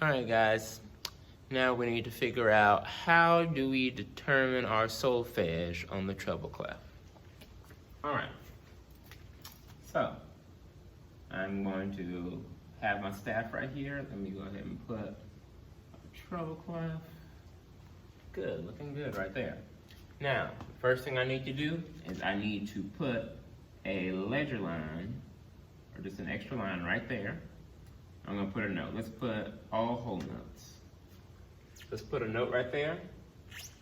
All right, guys. Now we need to figure out how do we determine our solfege on the treble clef. All right. So I'm going to have my staff right here. Let me go ahead and put a treble clef. Good, looking good right there. Now, the first thing I need to do is I need to put a ledger line, or just an extra line right there. I'm gonna put a note. Let's put all whole notes. Let's put a note right there.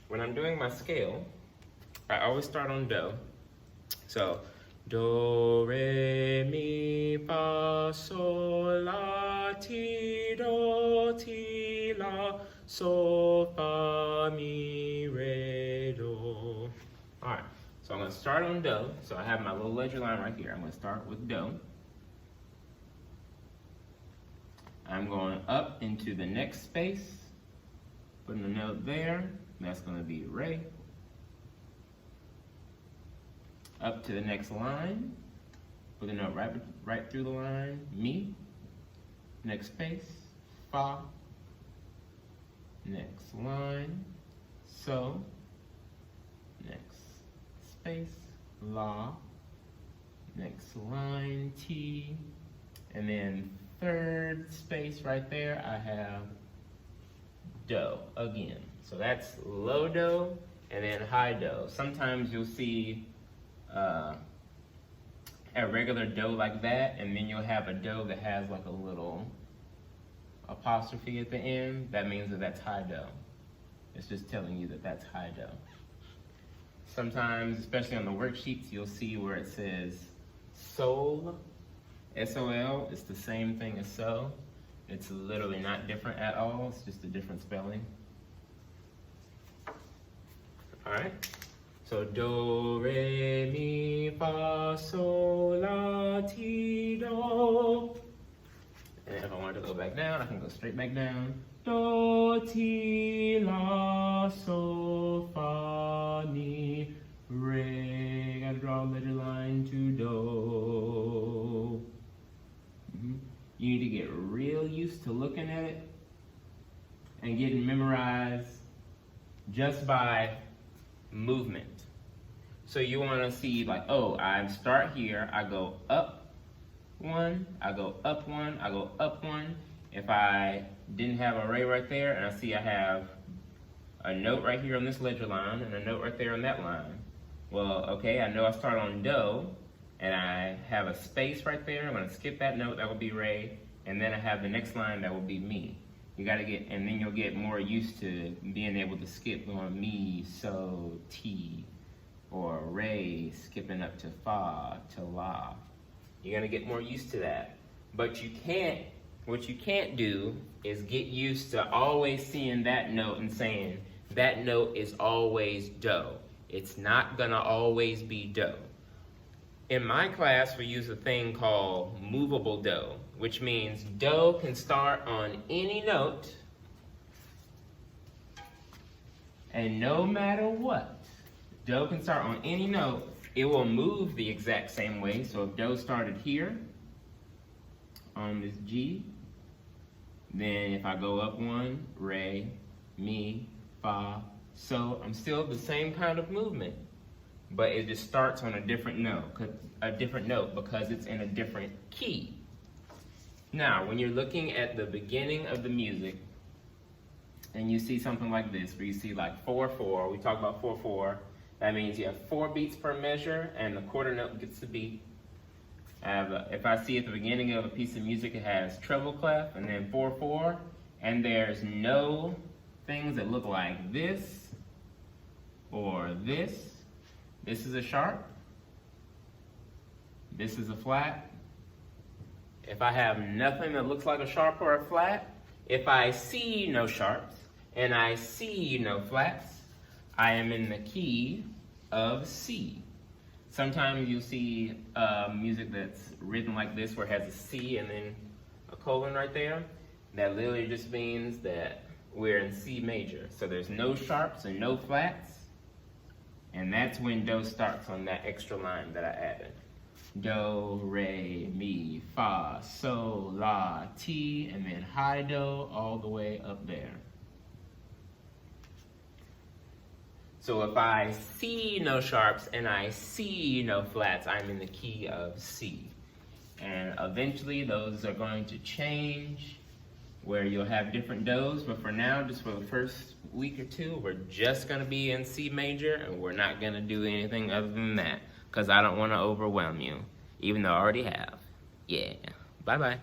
When I'm doing my scale, I always start on do. So, do, re, mi, fa, sol, la, ti, do, ti, la, sol, fa, mi, re, do. All right, so I'm gonna start on do. So I have my little ledger line right here. I'm gonna start with do. I'm going up into the next space, putting a note there. That's gonna be re. Up to the next line, put a note right through the line, mi. Next space, fa. Next line, so. Next space, la. Next line, ti. And then third space right there, I have do again. So that's low do and then high do. Sometimes you'll see a regular do like that, and then you'll have a do that has like a little apostrophe at the end. That means that that's high do. It's just telling you that that's high do. Sometimes, especially on the worksheets, you'll see where it says sol, S-O-L. It's the same thing as so. It's literally not different at all. It's just a different spelling. All right. So do, re, mi, fa, sol, la, ti, do. And if I wanted to go back down, I can go straight back down. Do, ti, la, sol, fa, mi, re. Gotta draw a ledger line to do. You need to get real used to looking at it and getting memorized just by movement. So you want to see like, oh, I start here, I go up one, I go up one, I go up one. If I didn't have a ray right there, and I see I have a note right here on this ledger line and a note right there on that line. Well, okay, I know I start on do, and I have a space right there. I'm going to skip that note, that will be re, and then I have the next line, that will be mi. You got to get, and then you'll get more used to being able to skip going mi, so, ti, or re, skipping up to fa, to la. You're going to get more used to that. But what you can't do is get used to always seeing that note and saying, that note is always do. It's not going to always be do. In my class, we use a thing called movable do, which means do can start on any note, and no matter what, do can start on any note, it will move the exact same way. So if do started here on this G, then if I go up one, re, mi, fa, so I'm still the same kind of movement, but it just starts on a different note because it's in a different key. Now, when you're looking at the beginning of the music and you see something like this, where you see like 4/4, we talk about 4/4, that means you have 4 beats per measure and the quarter note gets the beat. If I see at the beginning of a piece of music it has treble clef and then 4/4, and there's no things that look like this or this. This is a sharp. This is a flat. If I have nothing that looks like a sharp or a flat, if I see no sharps and I see no flats, I am in the key of C. Sometimes you'll see music that's written like this where it has a C and then a colon right there. That literally just means that we're in C major. So there's no sharps and no flats. And that's when do starts on that extra line that I added. Do, re, mi, fa, sol, la, ti, and then high do all the way up there. So if I see no sharps and I see no flats, I'm in the key of C. And eventually those are going to change where you'll have different do's, but for now, just for the first week or two, we're just gonna be in C major and we're not gonna do anything other than that because I don't wanna overwhelm you, even though I already have. Yeah, bye-bye.